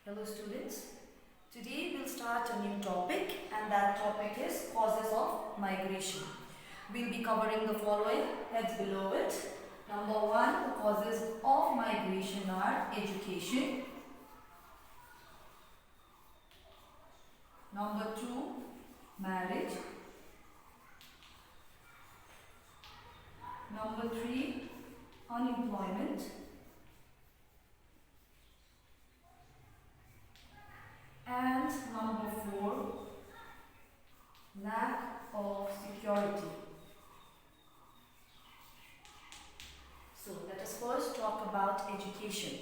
Hello students, today we'll start a new topic and that topic is causes of migration. We'll be covering the following heads below it. Number 1, the causes of migration are education. Number 2, marriage. Number 3, unemployment. And number 4, lack of security. So let us first talk about education.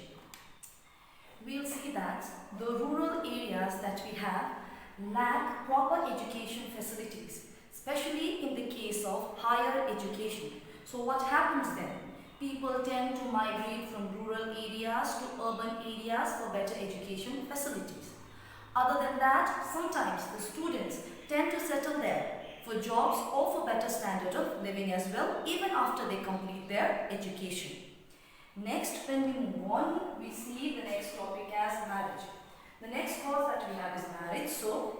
We'll see that the rural areas that we have lack proper education facilities, especially in the case of higher education. So what happens then? People tend to migrate from rural areas to urban areas for better education facilities. Other than that, sometimes the students tend to settle there for jobs or for better standard of living as well, even after they complete their education. Next, when we move on, we see the next topic as marriage. The next cause that we have is marriage. So,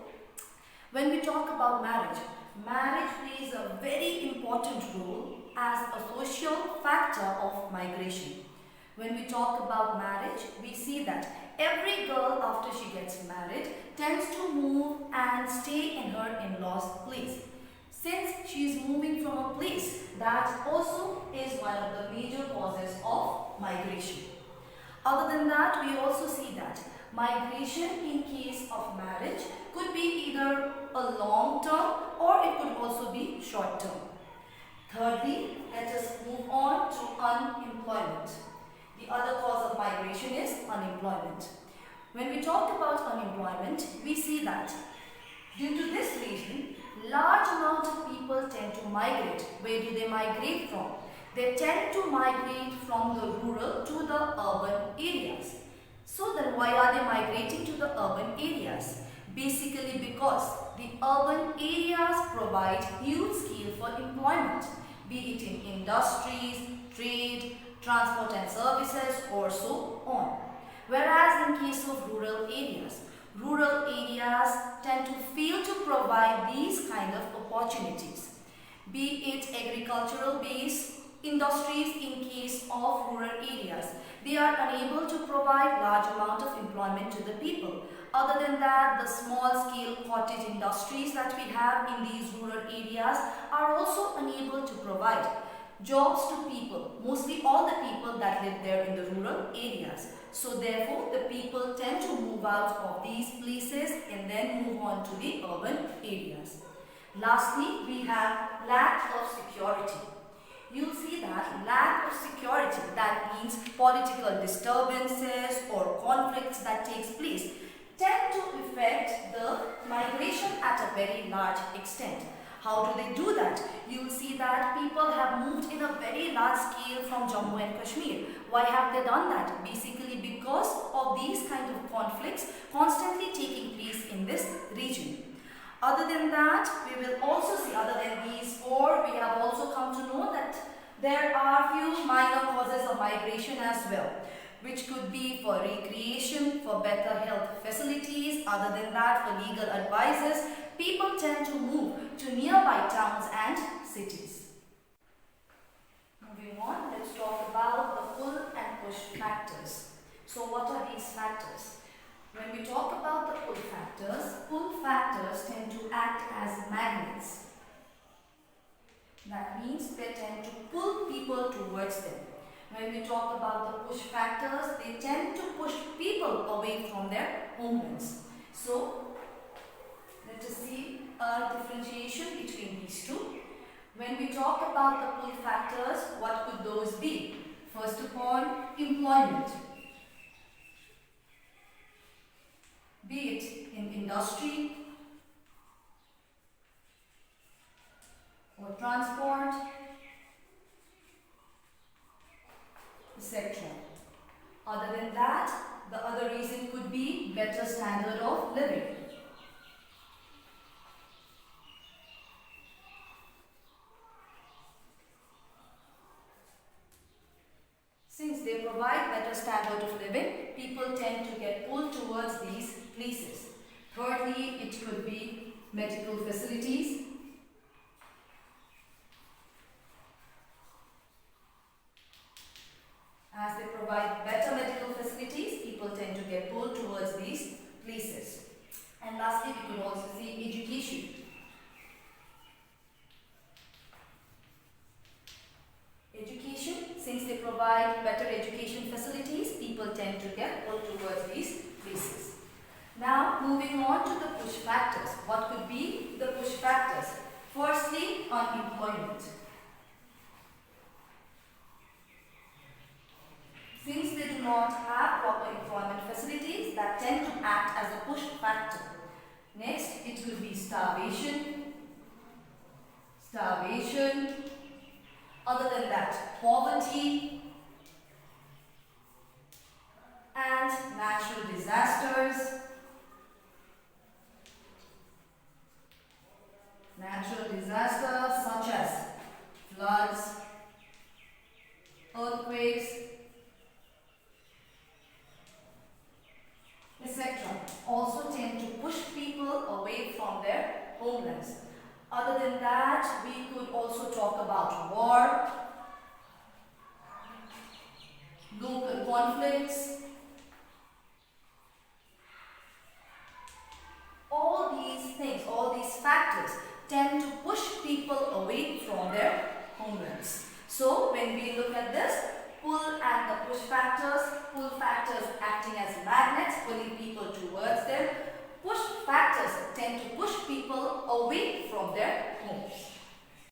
when we talk about marriage, marriage plays a very important role as a social factor of migration. When we talk about marriage, we see that every girl after she gets married tends to move and stay in her in-laws' place. Since she is moving from a place, that also is one of the major causes of migration. Other than that, we also see that migration in case of marriage could be either a long term or it could also be short term. Thirdly, let us move on to unemployment. The other cause of migration is unemployment. When we talk about unemployment, we see that due to this reason, large amount of people tend to migrate. Where do they migrate from? They tend to migrate from the rural to the urban areas. So then why are they migrating to the urban areas? Basically because the urban areas provide huge scale for employment, be it in industries, trade, transport and services or so on. Whereas in case of rural areas tend to fail to provide these kind of opportunities. Be it agricultural based industries in case of rural areas, they are unable to provide large amount of employment to the people. Other than that, the small scale cottage industries that we have in these rural areas are also unable to provide jobs to people, mostly all the people that live there in the rural areas. So therefore, the people tend to move out of these places and then move on to the urban areas. Lastly, we have lack of security. You'll see that lack of security, that means political disturbances or conflicts that takes place, tend to affect the migration at a very large extent. How do they do that? You'll see that people have moved in a very large scale from Jammu and Kashmir. Why have they done that? Basically because of these kind of conflicts constantly taking place in this region. Other than that, we will also see, other than these four, we have also come to know that there are few minor causes of migration as well, which could be for recreation, for better health facilities. Other than that, for legal advices, people tend to move to nearby towns and cities. Moving on, let's talk about the pull and push factors. So what are these factors? When we talk about the pull factors tend to act as magnets. That means they tend to pull people towards them. When we talk about the push factors, they tend to push people away from their homelands. So, let us see a differentiation between these two. When we talk about the pull factors, what could those be? First of all, employment. Be it in industry or transport, etc. Other than that, the other reason could be better standard of living. Since they provide better standard of living, people tend to get pulled towards towards these places. Thirdly, it could be medical facilities. As they provide better medical facilities, people tend to get pulled towards these places. And lastly, we could also see education. Education, since they provide better education facilities, people tend to get pulled towards these places. Now, moving on to the push factors. What could be the push factors? Firstly, unemployment. Since they do not have proper employment facilities, that tend to act as a push factor. Next, it could be starvation. Other than that, poverty and natural disasters. Natural disasters such as floods, earthquakes, etc. also tend to push people away from their homelands. Other than that, we could also talk about war, local conflicts,